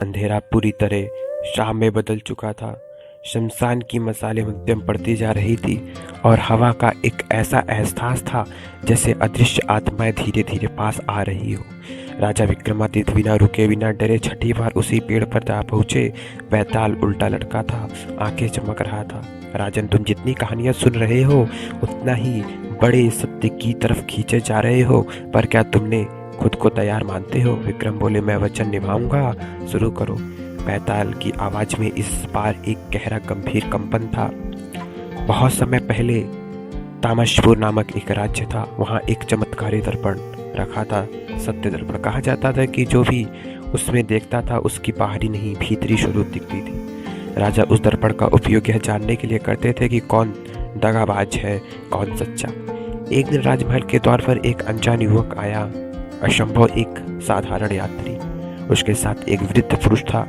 अंधेरा पूरी तरह शाम में बदल चुका था। शमशान की मसालें मध्यम पड़ती जा रही थी और हवा का एक ऐसा एहसास था जैसे अदृश्य आत्माएं धीरे धीरे पास आ रही हो। राजा विक्रमादित्य बिना रुके बिना डरे छठी बार उसी पेड़ पर जा पहुंचे। बैताल उल्टा लटका था, आंखें चमक रहा था। राजन, तुम जितनी कहानियां सुन रहे हो उतना ही बड़े सत्य की तरफ खींचे जा रहे हो, पर क्या तुमने खुद को तैयार मानते हो? विक्रम बोले, मैं वचन निभाऊंगा, शुरू करो। बैताल की आवाज में इस बार एक गहरा गंभीर कंपन था। बहुत समय पहले तामशपुर नामक एक राज्य था। वहाँ एक चमत्कारी दर्पण रखा था, सत्य दर्पण। कहा जाता था कि जो भी उसमें देखता था उसकी बाहरी नहीं भीतरी स्वरूप दिखती थी। राजा उस दर्पण का उपयोग यह जानने के लिए करते थे कि कौन दगाबाज है, कौन सच्चा। एक दिन राजमहल के द्वार पर एक अनजान युवक आया। असंभव एक साधारण यात्री। उसके साथ एक वृद्ध पुरुष था,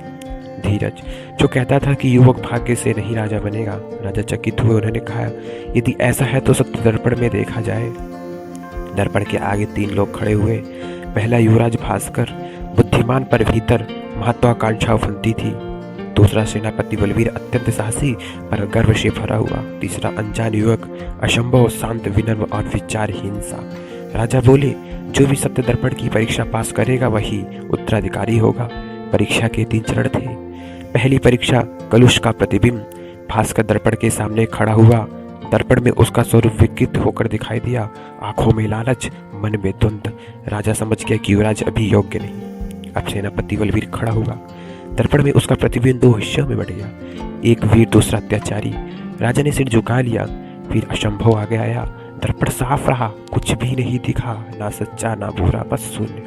धीरज, जो कहता था कि युवक भाग्य से नहीं राजा बनेगा। राजा चकित हुए। उन्होंने कहा, यदि ऐसा है तो सत्य दर्पण में देखा जाए। दर्पण के आगे 3 लोग खड़े हुए। पहला युवराज भास्कर, बुद्धिमान पर भीतर महत्वाकांक्षा उफनती थी। दूसरा सेनापति बलवीर, अत्यंत साहसी पर गर्व से भरा हुआ। तीसरा अनजान युवक, असंभव शांत, विनम्र और विचारहीन सा। राजा बोले, जो भी सत्य दर्पण की परीक्षा पास करेगा वही उत्तराधिकारी होगा। परीक्षा के 3 चरण थे। पहली परीक्षा, कलुष का प्रतिबिंब। भास्कर दर्पण के सामने खड़ा हुआ। दर्पण में उसका स्वरूप विकृत होकर दिखाई दिया। आंखों में लालच, मन में द्वंद्व। राजा समझ गया कि युवराज अभी योग्य नहीं। अब सेनापति बलवीर खड़ा हुआ। दर्पण में उसका प्रतिबिंब 2 हिस्सों में बट गया, एक वीर, दूसरा अत्याचारी। राजा ने सिर झुका लिया। फिर असंभव आगे आया। दर्पण साफ रहा, कुछ भी नहीं दिखा, ना सच्चा ना बुरा, बस शून्य।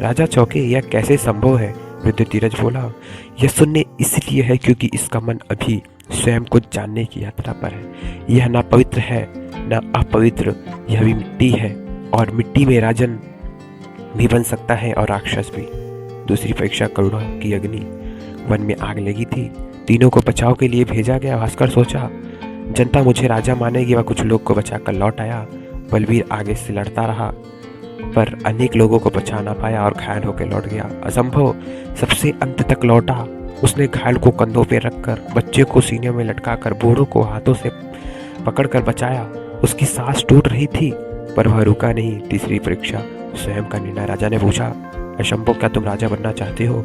राजा चौंके, यह कैसे संभव है? वृद्ध धीरज बोला, यह शून्य इसलिए है क्योंकि इसका मन अभी स्वयं को जानने की यात्रा पर है। यह ना पवित्र है ना अपवित्र, यह भी मिट्टी है और मिट्टी में राजन भी बन सकता है और राक्षस भी। दूसरी परीक्षा, करुणा की अग्नि। वन में आग लगी थी। तीनों को बचाव के लिए भेजा गया। भास्कर सोचा, जनता मुझे राजा मानेगी। वह कुछ लोग को बचाकर लौट आया। बलवीर आगे से लड़ता रहा पर अनेक लोगों को बचा ना पाया और घायल होकर लौट गया। असंभव सबसे अंत तक लौटा। उसने घायल को कंधों पर रखकर, बच्चे को सीने में लटकाकर, बूढ़ों को हाथों से पकड़कर बचाया। उसकी सांस टूट रही थी पर वह रुका नहीं। तीसरी परीक्षा, स्वयं का निर्णय। राजा ने पूछा, असंभव, क्या तुम राजा बनना चाहते हो?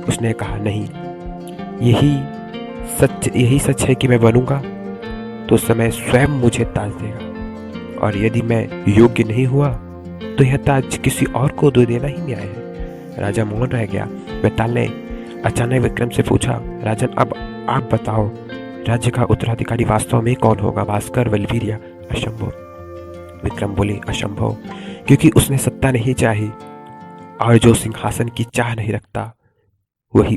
उसने कहा, नहीं, यही सच है कि मैं बनूंगा तो समय स्वयं मुझे ताज देगा, और यदि मैं योग्य नहीं हुआ तो यह ताज किसी और को दे देना ही न्याय है। राजा मौन रह गया। बैताल ने अचानक विक्रम से पूछा, राजन, अब आप बताओ, राज्य का उत्तराधिकारी वास्तव में कौन होगा, भास्कर, बलवीर या असंभव? विक्रम बोले, असंभव, क्योंकि उसने सत्ता नहीं चाही और जो सिंहासन की चाह नहीं रखता वही